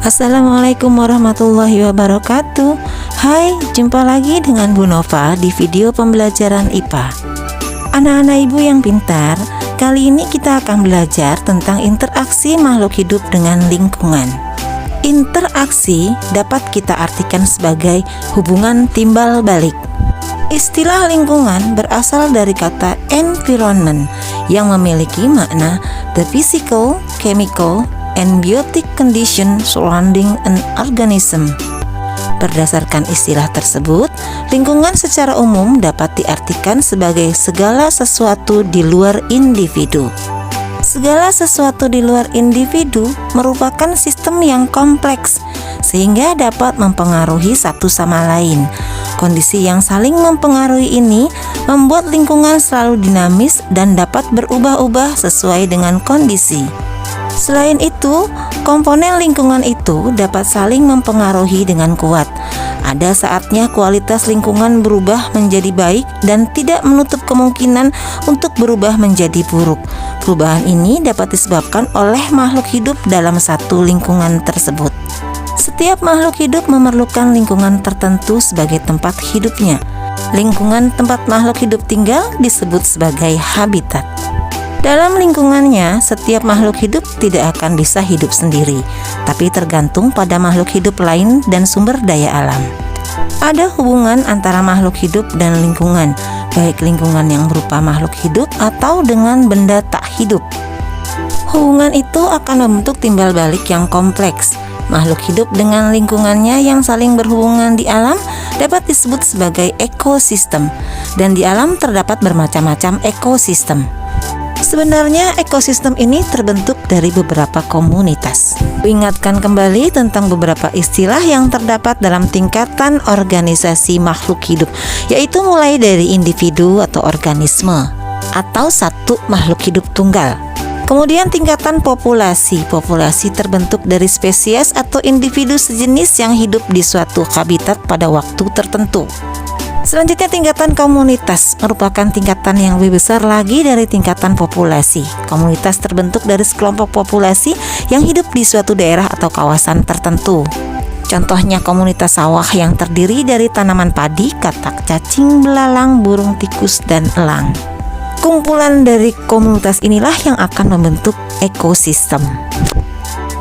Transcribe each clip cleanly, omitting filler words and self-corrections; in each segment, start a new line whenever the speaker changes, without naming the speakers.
Assalamualaikum warahmatullahi wabarakatuh. Hai, jumpa lagi dengan Bu Nova di video pembelajaran IPA. Anak-anak ibu yang pintar, kali ini kita akan belajar tentang interaksi makhluk hidup dengan lingkungan. Interaksi dapat kita artikan sebagai hubungan timbal balik. Istilah lingkungan berasal dari kata environment yang memiliki makna the physical, chemical, and biotic condition surrounding an organism. Berdasarkan istilah tersebut, lingkungan secara umum dapat diartikan sebagai segala sesuatu di luar individu. Segala sesuatu di luar individu merupakan sistem yang kompleks sehingga dapat mempengaruhi satu sama lain. Kondisi yang saling mempengaruhi ini membuat lingkungan selalu dinamis dan dapat berubah-ubah sesuai dengan kondisi. Selain itu, komponen lingkungan itu dapat saling mempengaruhi dengan kuat. Ada saatnya kualitas lingkungan berubah menjadi baik dan tidak menutup kemungkinan untuk berubah menjadi buruk. Perubahan ini dapat disebabkan oleh makhluk hidup dalam satu lingkungan tersebut. Setiap makhluk hidup memerlukan lingkungan tertentu sebagai tempat hidupnya. Lingkungan tempat makhluk hidup tinggal disebut sebagai habitat. Dalam lingkungannya, setiap makhluk hidup tidak akan bisa hidup sendiri, tapi tergantung pada makhluk hidup lain dan sumber daya alam. Ada hubungan antara makhluk hidup dan lingkungan, baik lingkungan yang berupa makhluk hidup atau dengan benda tak hidup. Hubungan itu akan membentuk timbal balik yang kompleks. Makhluk hidup dengan lingkungannya yang saling berhubungan di alam dapat disebut sebagai ekosistem, dan di alam terdapat bermacam-macam ekosistem. Sebenarnya ekosistem ini terbentuk dari beberapa komunitas. Ingatkan kembali tentang beberapa istilah yang terdapat dalam tingkatan organisasi makhluk hidup, yaitu mulai dari individu atau organisme, atau satu makhluk hidup tunggal. Kemudian tingkatan populasi. Populasi terbentuk dari spesies atau individu sejenis yang hidup di suatu habitat pada waktu tertentu. Selanjutnya tingkatan komunitas merupakan tingkatan yang lebih besar lagi dari tingkatan populasi. Komunitas terbentuk dari sekelompok populasi yang hidup di suatu daerah atau kawasan tertentu. Contohnya komunitas sawah yang terdiri dari tanaman padi, katak, cacing, belalang, burung, tikus, dan elang. Kumpulan dari komunitas inilah yang akan membentuk ekosistem.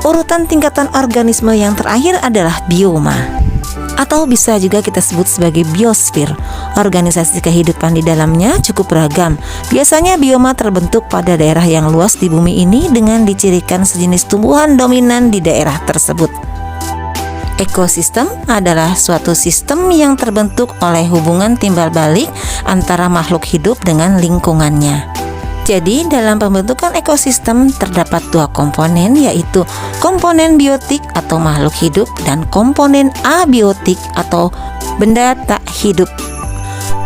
Urutan tingkatan organisme yang terakhir adalah bioma, atau bisa juga kita sebut sebagai biosfer. Organisasi kehidupan di dalamnya cukup beragam. Biasanya bioma terbentuk pada daerah yang luas di bumi ini dengan dicirikan sejenis tumbuhan dominan di daerah tersebut. Ekosistem adalah suatu sistem yang terbentuk oleh hubungan timbal balik antara makhluk hidup dengan lingkungannya. Jadi dalam pembentukan ekosistem terdapat dua komponen, yaitu komponen biotik atau makhluk hidup dan komponen abiotik atau benda tak hidup.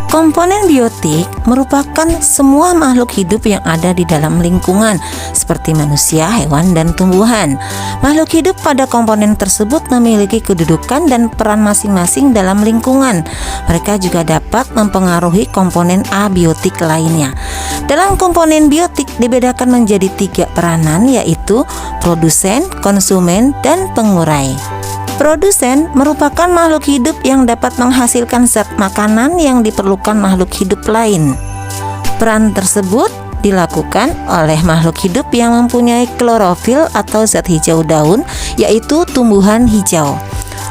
Komponen biotik merupakan semua makhluk hidup yang ada di dalam lingkungan, seperti manusia, hewan, dan tumbuhan. Makhluk hidup pada komponen tersebut memiliki kedudukan dan peran masing-masing dalam lingkungan. Mereka juga dapat mempengaruhi komponen abiotik lainnya. Dalam komponen biotik dibedakan menjadi 3 peranan, yaitu produsen, konsumen, dan pengurai. Produsen merupakan makhluk hidup yang dapat menghasilkan zat makanan yang diperlukan makhluk hidup lain. Peran tersebut dilakukan oleh makhluk hidup yang mempunyai klorofil atau zat hijau daun, yaitu tumbuhan hijau.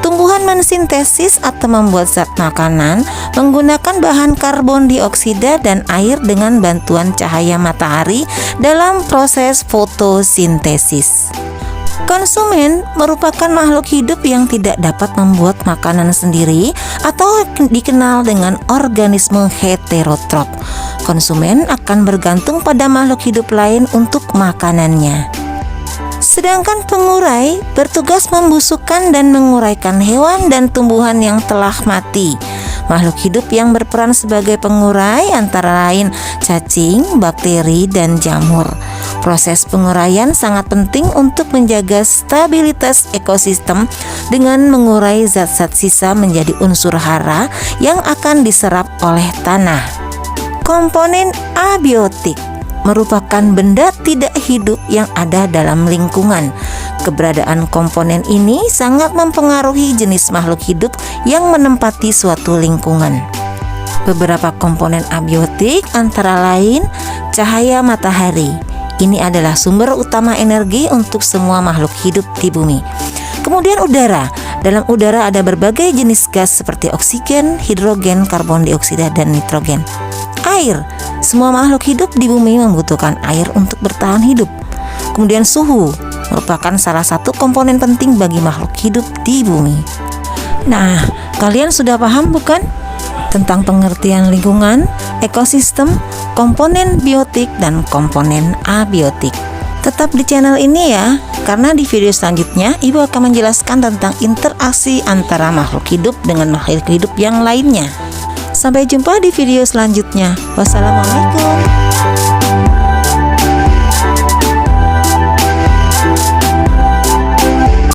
Tumbuhan mensintesis atau membuat zat makanan menggunakan bahan karbon dioksida dan air dengan bantuan cahaya matahari dalam proses fotosintesis. Konsumen merupakan makhluk hidup yang tidak dapat membuat makanan sendiri atau dikenal dengan organisme heterotrof. Konsumen akan bergantung pada makhluk hidup lain untuk makanannya. Sedangkan pengurai bertugas membusukkan dan menguraikan hewan dan tumbuhan yang telah mati. Makhluk hidup yang berperan sebagai pengurai antara lain cacing, bakteri, dan jamur. Proses penguraian sangat penting untuk menjaga stabilitas ekosistem dengan mengurai zat-zat sisa menjadi unsur hara yang akan diserap oleh tanah. Komponen abiotik merupakan benda tidak hidup yang ada dalam lingkungan. Keberadaan komponen ini sangat mempengaruhi jenis makhluk hidup yang menempati suatu lingkungan. Beberapa komponen abiotik antara lain cahaya matahari. Ini adalah sumber utama energi untuk semua makhluk hidup di bumi. Kemudian udara. Dalam udara ada berbagai jenis gas seperti oksigen, hidrogen, karbon dioksida, dan nitrogen. Air. Semua makhluk hidup di bumi membutuhkan air untuk bertahan hidup. Kemudian suhu merupakan salah satu komponen penting bagi makhluk hidup di bumi. Nah, kalian sudah paham bukan? Tentang pengertian lingkungan, ekosistem, komponen biotik, dan komponen abiotik. Tetap di channel ini ya, karena di video selanjutnya Ibu akan menjelaskan tentang interaksi antara makhluk hidup dengan makhluk hidup yang lainnya. Sampai jumpa di video selanjutnya. Wassalamualaikum.